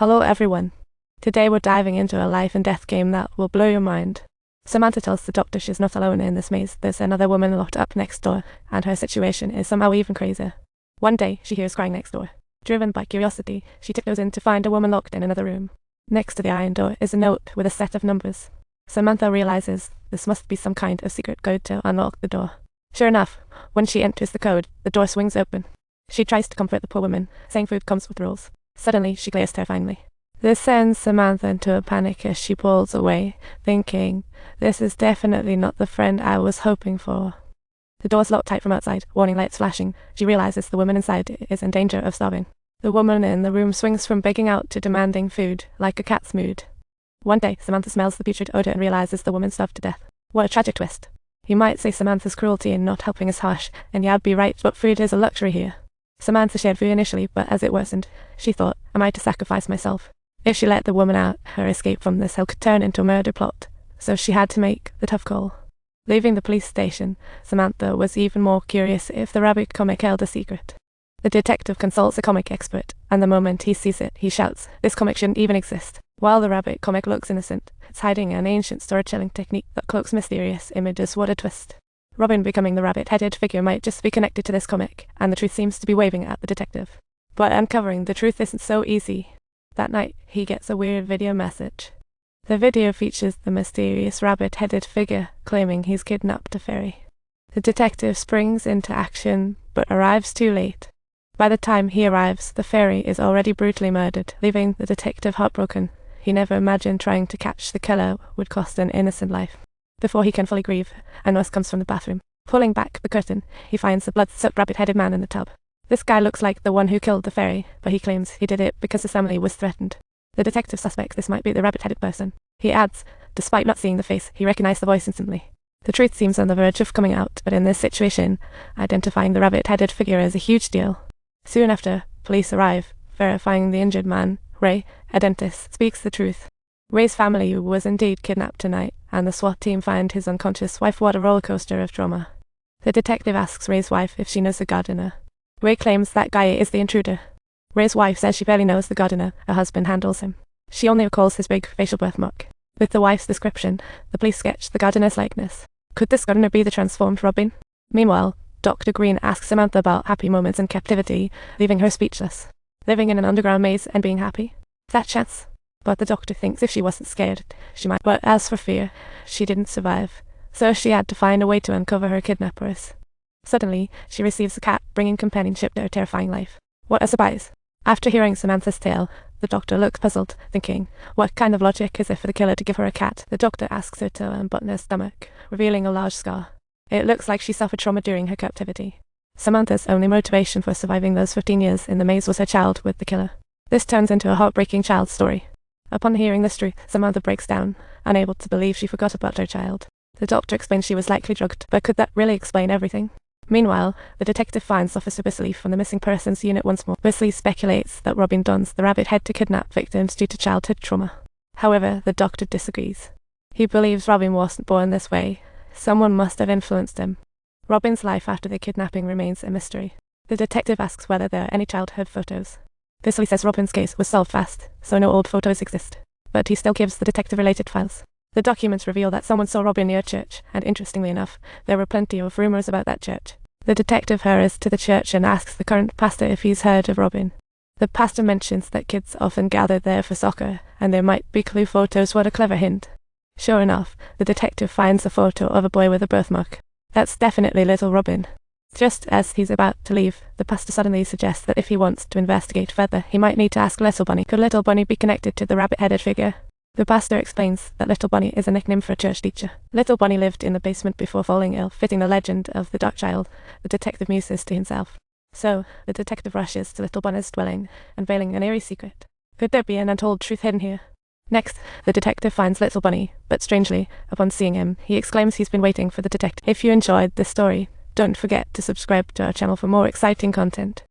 Hello everyone. Today we're diving into a life and death game that will blow your mind. Samantha tells the doctor she's not alone in this maze. There's another woman locked up next door, and her situation is somehow even crazier. One day, she hears crying next door. Driven by curiosity, she tiptoes in to find a woman locked in another room. Next to the iron door is a note with a set of numbers. Samantha realizes this must be some kind of secret code to unlock the door. Sure enough, when she enters the code, the door swings open. She tries to comfort the poor woman, saying food comes with rules. Suddenly, she glares terrifyingly. This sends Samantha into a panic as she pulls away, thinking, this is definitely not the friend I was hoping for. The door's locked tight from outside, warning lights flashing. She realizes the woman inside is in danger of starving. The woman in the room swings from begging out to demanding food, like a cat's mood. One day, Samantha smells the putrid odor and realizes the woman starved to death. What a tragic twist. You might say Samantha's cruelty in not helping is harsh, and you'd be right, but food is a luxury here. Samantha shared food initially, but as it worsened, she thought, am I to sacrifice myself? If she let the woman out, her escape from this hell could turn into a murder plot, so she had to make the tough call. Leaving the police station, Samantha was even more curious if the rabbit comic held a secret. The detective consults a comic expert, and the moment he sees it, he shouts, this comic shouldn't even exist. While the rabbit comic looks innocent, it's hiding an ancient storytelling technique that cloaks mysterious images. What a twist. Robin becoming the rabbit-headed figure might just be connected to this comic, and the truth seems to be waving at the detective. But uncovering the truth isn't so easy. That night, he gets a weird video message. The video features the mysterious rabbit-headed figure claiming he's kidnapped a fairy. The detective springs into action, but arrives too late. By the time he arrives, the fairy is already brutally murdered, leaving the detective heartbroken. He never imagined trying to catch the killer would cost an innocent life. Before he can fully grieve, a noise comes from the bathroom. Pulling back the curtain, he finds the blood-soaked rabbit-headed man in the tub. This guy looks like the one who killed the fairy, but he claims he did it because his family was threatened. The detective suspects this might be the rabbit-headed person. He adds, despite not seeing the face, he recognized the voice instantly. The truth seems on the verge of coming out, but in this situation, identifying the rabbit-headed figure is a huge deal. Soon after, police arrive, verifying the injured man, Ray, a dentist, speaks the truth. Ray's family was indeed kidnapped tonight, and the SWAT team find his unconscious wife. What a rollercoaster of trauma. The detective asks Ray's wife if she knows the gardener. Ray claims that guy is the intruder. Ray's wife says she barely knows the gardener. Her husband handles him. She only recalls his big facial birthmark. With the wife's description, the police sketch the gardener's likeness. Could this gardener be the transformed Robin? Meanwhile, Dr. Green asks Samantha about happy moments in captivity, leaving her speechless. Living in an underground maze and being happy? That chance? But the doctor thinks if she wasn't scared, she might. But as for fear, she didn't survive. So she had to find a way to uncover her kidnappers. Suddenly, she receives a cat, bringing companionship to her terrifying life. What a surprise! After hearing Samantha's tale, the doctor looks puzzled, thinking, what kind of logic is it for the killer to give her a cat? The doctor asks her to unbutton her stomach, revealing a large scar. It looks like she suffered trauma during her captivity. Samantha's only motivation for surviving those 15 years in the maze was her child with the killer. This turns into a heartbreaking child's story. Upon hearing this truth, Samantha breaks down, unable to believe she forgot about her child. The doctor explains she was likely drugged, but could that really explain everything? Meanwhile, the detective finds Officer Bisley from the Missing Persons Unit once more. Bisley speculates that Robin dons the rabbit head to kidnap victims due to childhood trauma. However, the doctor disagrees. He believes Robin wasn't born this way. Someone must have influenced him. Robin's life after the kidnapping remains a mystery. The detective asks whether there are any childhood photos. Bisley says Robin's case was solved fast, so no old photos exist. But he still gives the detective related files. The documents reveal that someone saw Robin near a church, and interestingly enough, there were plenty of rumors about that church. The detective hurries to the church and asks the current pastor if he's heard of Robin. The pastor mentions that kids often gather there for soccer, and there might be clue photos. What a clever hint. Sure enough, the detective finds a photo of a boy with a birthmark. That's definitely little Robin. Just as he's about to leave, the pastor suddenly suggests that if he wants to investigate further, he might need to ask Little Bunny. Could Little Bunny be connected to the rabbit-headed figure? The pastor explains that Little Bunny is a nickname for a church teacher. Little Bunny lived in the basement before falling ill, fitting the legend of the Dark Child, the detective muses to himself. So, the detective rushes to Little Bunny's dwelling, unveiling an eerie secret. Could there be an untold truth hidden here? Next, the detective finds Little Bunny, but strangely, upon seeing him, he exclaims he's been waiting for the detective. If you enjoyed this story, don't forget to subscribe to our channel for more exciting content.